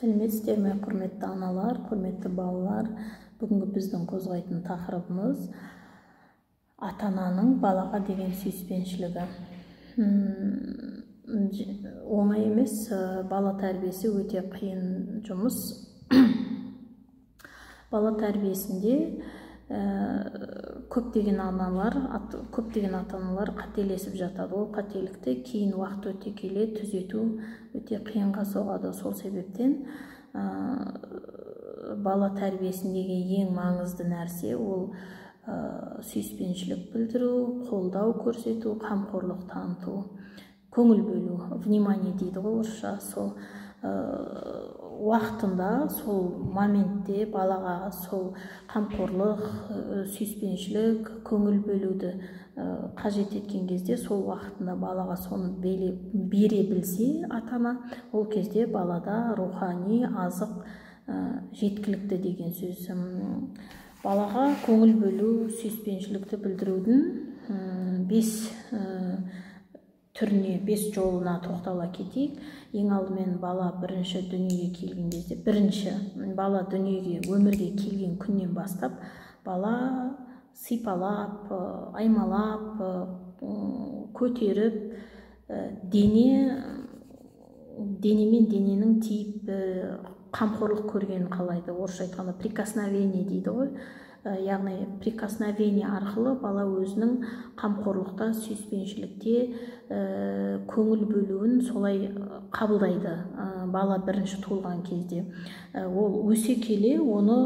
Сәлеметсіздер ме, құрметті аналар, құрметті балалар. Бүгінгі біздің қозғайтын тақырыбымыз ата-ананың балаға деген сүйіспеншілігі. Оңай емес, бала тәрбиесі өте қиын жұмыс. Бала тәрбиесінде көптеген ата-аналар қателесіп жатады. Ол қателікті кейін уақыт өте келе түзету өте қиынға соғады. Сол себептен бала тәрбиесіндегі ең маңызды нәрсе ол сүйіспеншілік білдіру, қолдау көрсету, қамқорлық таныту, көңіл бөлу, внимание дейді ғой орысша. Сол уақытында, сол моментте балаға сол қамқорлық, сүйіспеншілік, көңіл бөлуді қажет еткен кезде, сол уақытында балаға соны бере білсе ата-ана, ол кезде балада рухани азық жеткілікті деген сөз. Балаға көңіл бөлу, сүйіспеншілікті білдірудің 5 түріне, 5 жолына тоқтала кетейік. Ең алдымен бала бірінші дүниеге келген кезде, бала дүниеге, өмірге келген күннен бастап, бала сипалап, аймалап, көтеріп, денемен дененің тиіп, қамқорлық көргенін қалайды. Орысша айтқанда прикосновение дейді ғой. Яғни прикосновение арқылы бала өзінің қамқорлықта, сүйіспеншілікте көңіл бөлуін солай қабылдайды. Бала бірінші туылған кезде. Ол өсе келе оны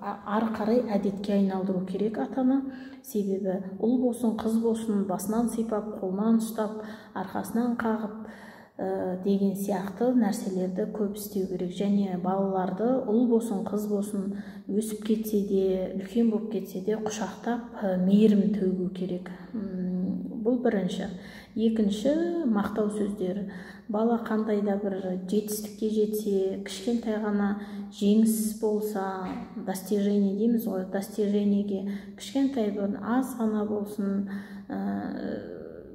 ары қарай әдетке айналдыру керек ата-ана. Себебі ұл болсын, қыз болсын, басынан сипап, қолынан ұстап, арқасынан қағып деген сияқты нәрселерді көп істеу керек. Және балаларды ұл болсын, қыз болсын, өсіп кетсе де, үлкен болып кетсе де құшақтап, мейірім төгу керек. Бұл бірінші. Екінші, мақтау сөздері. Бала қандай да бір жетістікке жетсе, кішкентай ғана жеңіс болса, достижение дейміз ғой, достижениеге кішкентай бір аз ғана болсын,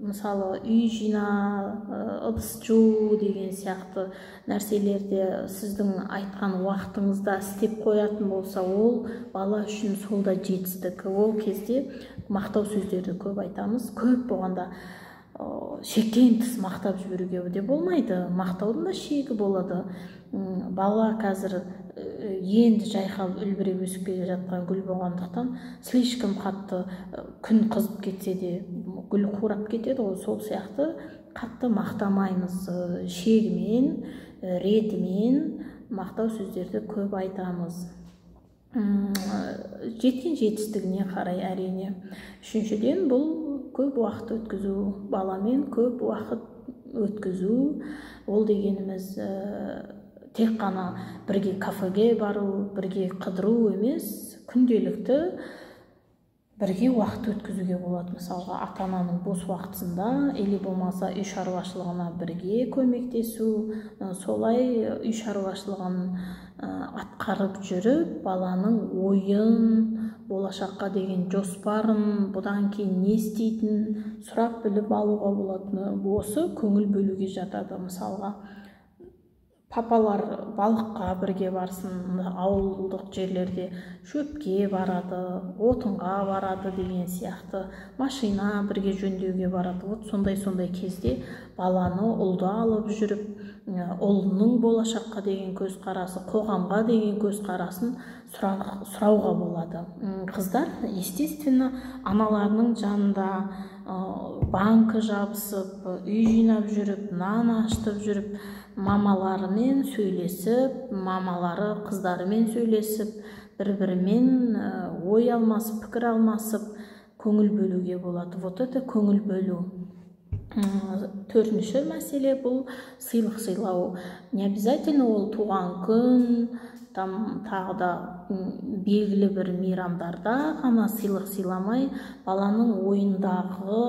мысалы үй жина, ыдыс жуу деген сияқты нәрселерде сіздің айтқан уақытыңызда істеп қоятын болса, ол бала үшін сол да жетістік. Ол кезде мақтау сөздерді көп айтамыз. Көп болғанда шектен тыс мақтап жіберуге де болмайды. Мақтаудың да шегі болады. Бала қазір енді жайқалып үлбіреп өсіп келе жатқан гүл болғандықтан, слишком қатты күн қызып кетсе де гүл қурап кетеді ғой. Сол сияқты қатты мақтамаймыз. Шегімен, ретімен мақтау сөздерді көп айтамыз. Жеткен жетістігіне қарай әрине. Үшіншіден, бұл көп уақыт өткізу, баламен көп уақыт өткізу. Ол дегеніміз тек қана бірге кафеге бару, бірге қыдыру емес, күнделікті бірге уақыт өткізуге болады. Мысалға, ата-ананың бос уақытында, или болмаса үй шаруашылығына бірге көмектесу, солай үй шаруашылығын атқарып жүріп, баланың ойын, болашаққа деген жоспарын, бұдан кейін не істейтінін сұрап біліп алуға болатыны осы көңіл бөлуге жатады. Мысалға, папалар балыққа бірге барсын, ауылдық жерлерде шөпке барады, отынға барады деген сияқты, машина бірге жөндеуге барады. Вот сондай кезде баланы ұлды алып жүріп, ұлының болашаққа деген көзқарасы, қоғамға деген көзқарасын сұрауға болады. Қыздар, естественно, аналарының жанында банкі жабысып, үй жинап жүріп, нан ашытып жүріп, мамаларымен сөйлесіп, мамалары қыздарымен сөйлесіп, бір-бірімен ой алмасып, пікір алмасып, көңіл бөлуге болады. Вот это көңіл бөлу. Төртінші мәселе бұл сыйлық сыйлау. Не обязательно ол туған күн, тағы да белгілі бір мейрамдарда ғана сыйлық сыйламай, баланың ойындағы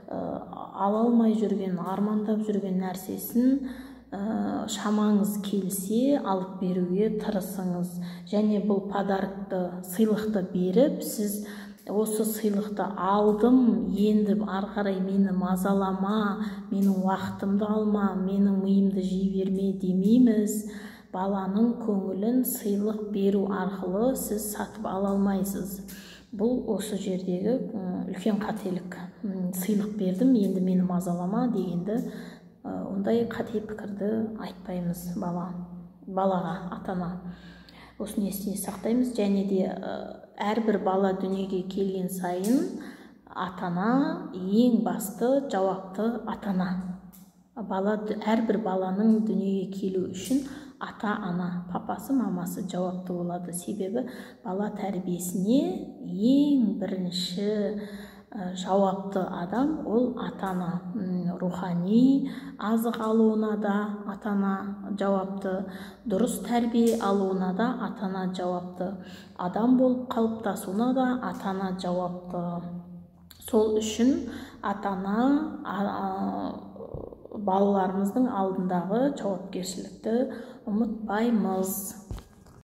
ала алмай жүрген, армандап жүрген нәрсесін шамаңыз келсе алып беруге тырысыңыз. Және бұл подарокты, сыйлықты беріп, сіз осы сыйлықты алдым, енді ары қарай мені мазалама, менің уақытымды алма, менің миымды жей берме демейміз. баланың көңілін сыйлық беру арқылы сіз сатып ала алмайсыз. Бұл осы жердегі үлкен қателік. Сыйлық бердім, енді мені мазалама дегенді, ондай қате пікірді айтпаймыз балаға, атана. Осыны есте сақтаймыз. Және де әрбір бала дүниеге келген сайын атана ең басты жауапты атана. Әрбір баланың дүниеге келу үшін ата-ана, папасы, мамасы жауапты болады. Себебі бала тәрбиесіне ең бірінші жауапты адам ол ата-ана. Рухани азық алуына да ата-ана жауапты, дұрыс тәрбие алуына да ата-ана жауапты, адам болып қалыптасуына да ата-ана жауапты. Сол үшін ата-ана балаларымыздың алдындағы жауапкершілікті ұмытпаймыз.